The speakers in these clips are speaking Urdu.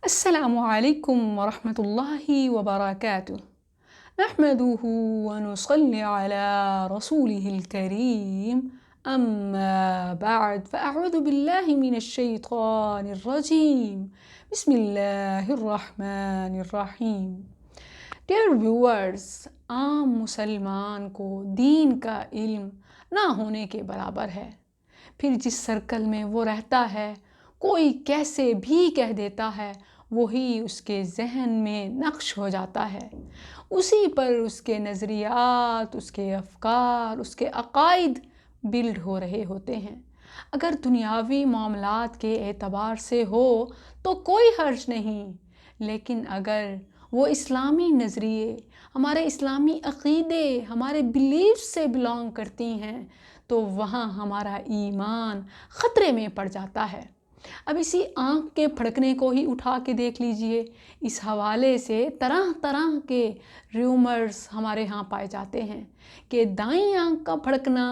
السلام عليكم ورحمة الله وبركاته. نحمده ونصلي على رسوله الكريم. أما بعد فأعوذ بالله من الشيطان الرجيم. بسم الله الرحمن الرحیم. Dear viewers, عام مسلمان کو دین کا علم نہ ہونے کے برابر ہے. پھر جس سرکل میں وہ رہتا ہے کوئی کیسے بھی کہہ دیتا ہے وہی اس کے ذہن میں نقش ہو جاتا ہے. اسی پر اس کے نظریات، اس کے افکار، اس کے عقائد بلڈ ہو رہے ہوتے ہیں. اگر دنیاوی معاملات کے اعتبار سے ہو تو کوئی حرج نہیں، لیکن اگر وہ اسلامی نظریے، ہمارے اسلامی عقیدے، ہمارے بیلیف سے بلانگ کرتی ہیں تو وہاں ہمارا ایمان خطرے میں پڑ جاتا ہے. اب اسی آنکھ کے پھڑکنے کو ہی اٹھا کے دیکھ لیجئے. اس حوالے سے طرح طرح کے ریومرز ہمارے ہاں پائے جاتے ہیں کہ دائیں آنکھ کا پھڑکنا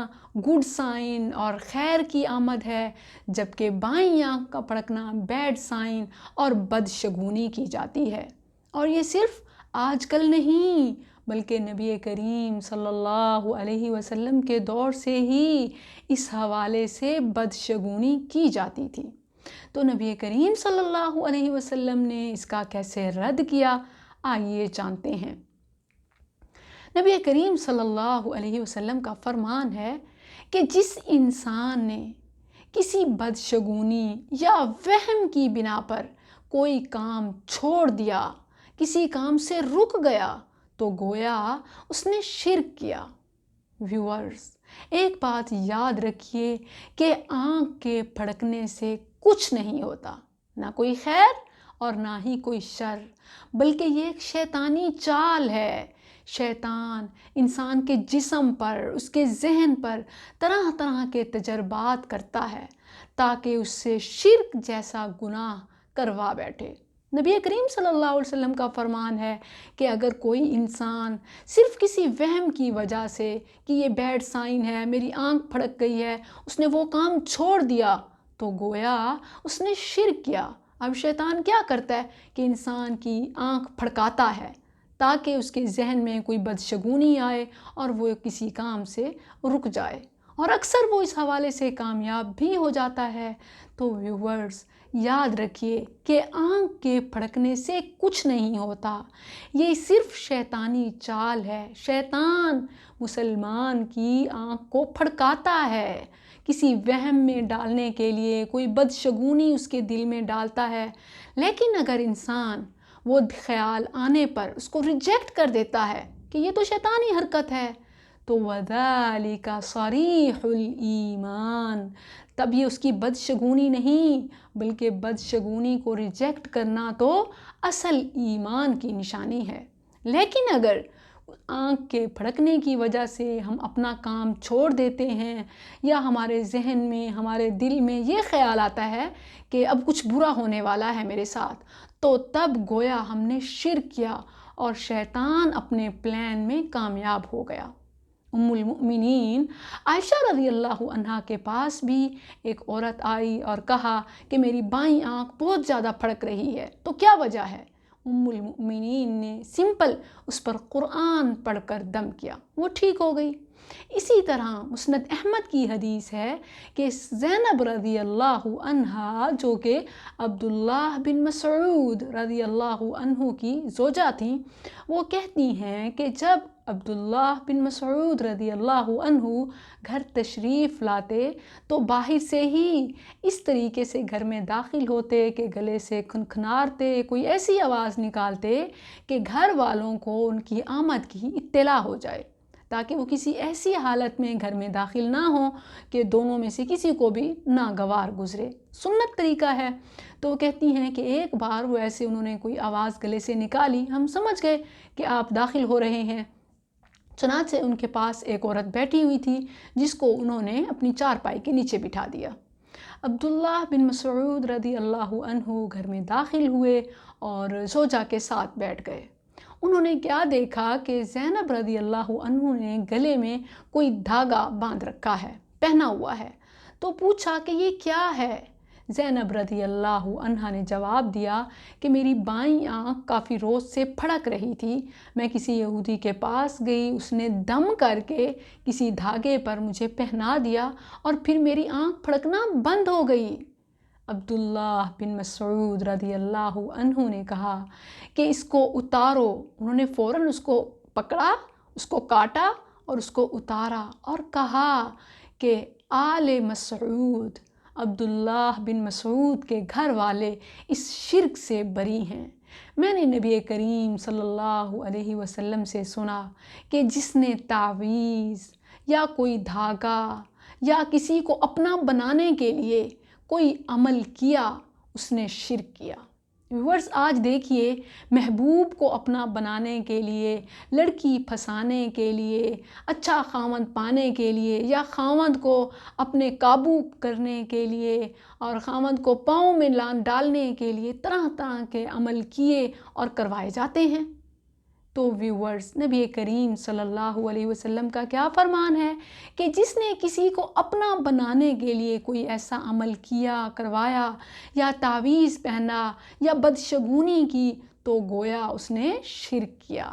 گڈ سائن اور خیر کی آمد ہے، جبکہ بائیں آنکھ کا پھڑکنا بیڈ سائن اور بدشگونی کی جاتی ہے. اور یہ صرف آج کل نہیں بلکہ نبی کریم صلی اللہ علیہ وسلم کے دور سے ہی اس حوالے سے بدشگونی کی جاتی تھی. تو نبی کریم صلی اللہ علیہ وسلم نے اس کا کیسے رد کیا، آئیے جانتے ہیں. نبی کریم صلی اللہ علیہ وسلم کا فرمان ہے کہ جس انسان نے کسی بدشگونی یا وہم کی بنا پر کوئی کام چھوڑ دیا، کسی کام سے رک گیا تو گویا اس نے شرک کیا. ویورز، ایک بات یاد رکھیے کہ آنکھ کے پھڑکنے سے کچھ نہیں ہوتا، نہ کوئی خیر اور نہ ہی کوئی شر، بلکہ یہ ایک شیطانی چال ہے. شیطان انسان کے جسم پر، اس کے ذہن پر طرح طرح کے تجربات کرتا ہے تاکہ اس سے شرک جیسا گناہ کروا بیٹھے. نبی کریم صلی اللہ علیہ وسلم کا فرمان ہے کہ اگر کوئی انسان صرف کسی وہم کی وجہ سے کہ یہ بیڈ سائن ہے، میری آنکھ پھڑک گئی ہے، اس نے وہ کام چھوڑ دیا تو گویا اس نے شرک کیا. اب شیطان کیا کرتا ہے کہ انسان کی آنکھ پھڑکاتا ہے تاکہ اس کے ذہن میں کوئی بدشگونی آئے اور وہ کسی کام سے رک جائے، اور اکثر وہ اس حوالے سے کامیاب بھی ہو جاتا ہے. تو ویورز، یاد رکھیے کہ آنکھ کے پھڑکنے سے کچھ نہیں ہوتا، یہ صرف شیطانی چال ہے. شیطان مسلمان کی آنکھ کو پھڑکاتا ہے کسی وہم میں ڈالنے کے لیے، کوئی بدشگونی اس کے دل میں ڈالتا ہے. لیکن اگر انسان وہ خیال آنے پر اس کو ریجیکٹ کر دیتا ہے کہ یہ تو شیطانی حرکت ہے تو وَذَلِكَ صَرِيحُ الْإِيمَانِ، تب یہ اس کی بدشگونی نہیں بلکہ بدشگونی کو ریجیکٹ کرنا تو اصل ایمان کی نشانی ہے. لیکن اگر آنکھ کے پھڑکنے کی وجہ سے ہم اپنا کام چھوڑ دیتے ہیں یا ہمارے ذہن میں، ہمارے دل میں یہ خیال آتا ہے کہ اب کچھ برا ہونے والا ہے میرے ساتھ، تو تب گویا ہم نے شرک کیا اور شیطان اپنے پلان میں کامیاب ہو گیا. ام المؤمنین عائشہ رضی اللہ عنہا کے پاس بھی ایک عورت آئی اور کہا کہ میری بائیں آنکھ بہت زیادہ پھڑک رہی ہے، تو کیا وجہ ہے؟ ام المؤمنین نے سمپل اس پر قرآن پڑھ کر دم کیا، وہ ٹھیک ہو گئی. اسی طرح مسند احمد کی حدیث ہے کہ زینب رضی اللہ عنہا جو کہ عبداللہ بن مسعود رضی اللہ عنہ کی زوجہ تھیں، وہ کہتی ہیں کہ جب عبداللہ بن مسعود رضی اللہ عنہ گھر تشریف لاتے تو باہر سے ہی اس طریقے سے گھر میں داخل ہوتے کہ گلے سے کھنکھنارتے، کوئی ایسی آواز نکالتے کہ گھر والوں کو ان کی آمد کی اطلاع ہو جائے، تاکہ وہ کسی ایسی حالت میں گھر میں داخل نہ ہوں کہ دونوں میں سے کسی کو بھی ناگوار گزرے. سنت طریقہ ہے. تو وہ کہتی ہیں کہ ایک بار وہ ایسے انہوں نے کوئی آواز گلے سے نکالی، ہم سمجھ گئے کہ آپ داخل ہو رہے ہیں. چنانچہ ان کے پاس ایک عورت بیٹھی ہوئی تھی جس کو انہوں نے اپنی چارپائی کے نیچے بٹھا دیا. عبداللہ بن مسعود رضی اللہ عنہ گھر میں داخل ہوئے اور زوجہ کے ساتھ بیٹھ گئے. انہوں نے کیا دیکھا کہ زینب رضی اللہ عنہ نے گلے میں کوئی دھاگا باندھ رکھا ہے، پہنا ہوا ہے. تو پوچھا کہ یہ کیا ہے؟ زینب رضی اللہ عنہا نے جواب دیا کہ میری بائیں آنکھ کافی روز سے پھڑک رہی تھی۔ میں کسی یہودی کے پاس گئی، اس نے دم کر کے کسی دھاگے پر مجھے پہنا دیا اور پھر میری آنکھ پھڑکنا بند ہو گئی۔ عبداللہ بن مسعود رضی اللہ عنہ نے کہا کہ اس کو اتارو۔ انہوں نے فوراً اس کو پکڑا، اس کو کاٹا اور اس کو اتارا اور کہا کہ آل مسعود، عبداللہ بن مسعود کے گھر والے اس شرک سے بری ہیں۔ میں نے نبی کریم صلی اللہ علیہ وسلم سے سنا کہ جس نے تعویذ یا کوئی دھاگا یا کسی کو اپنا بنانے کے لیے کوئی عمل کیا، اس نے شرک کیا۔ ویورز، آج دیکھیے، محبوب کو اپنا بنانے کے لیے، لڑکی پھنسانے کے لیے، اچھا خاوند پانے کے لیے یا خاوند کو اپنے قابو کرنے کے لیے اور خاوند کو پاؤں میں ڈالنے کے لیے طرح طرح کے عمل کیے اور کروائے جاتے ہیں۔ تو ویورز، نبی کریم صلی اللہ علیہ وسلم کا کیا فرمان ہے کہ جس نے کسی کو اپنا بنانے کے لیے کوئی ایسا عمل کیا، کروایا یا تعویذ پہنا یا بدشگونی کی تو گویا اس نے شرک کیا۔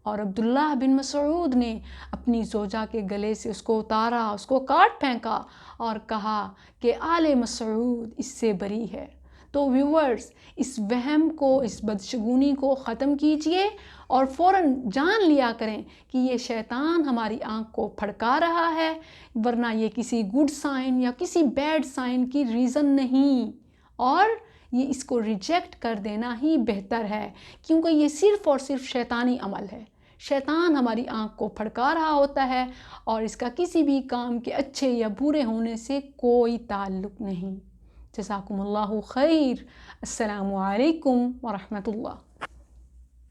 اور عبداللہ بن مسعود نے اپنی زوجہ کے گلے سے اس کو اتارا، اس کو کاٹ پھینکا اور کہا کہ آل مسعود اس سے بری ہے۔ تو ویورز، اس وہم کو، اس بدشگونی کو ختم کیجئے اور فوراً جان لیا کریں کہ یہ شیطان ہماری آنکھ کو پھڑکا رہا ہے، ورنہ یہ کسی گڈ سائن یا کسی بیڈ سائن کی ریزن نہیں، اور یہ اس کو ریجیکٹ کر دینا ہی بہتر ہے، کیونکہ یہ صرف اور صرف شیطانی عمل ہے۔ شیطان ہماری آنکھ کو پھڑکا رہا ہوتا ہے اور اس کا کسی بھی کام کے اچھے یا برے ہونے سے کوئی تعلق نہیں۔ جزاکم اللہ خیر۔ السلام علیکم ورحمۃ اللہ۔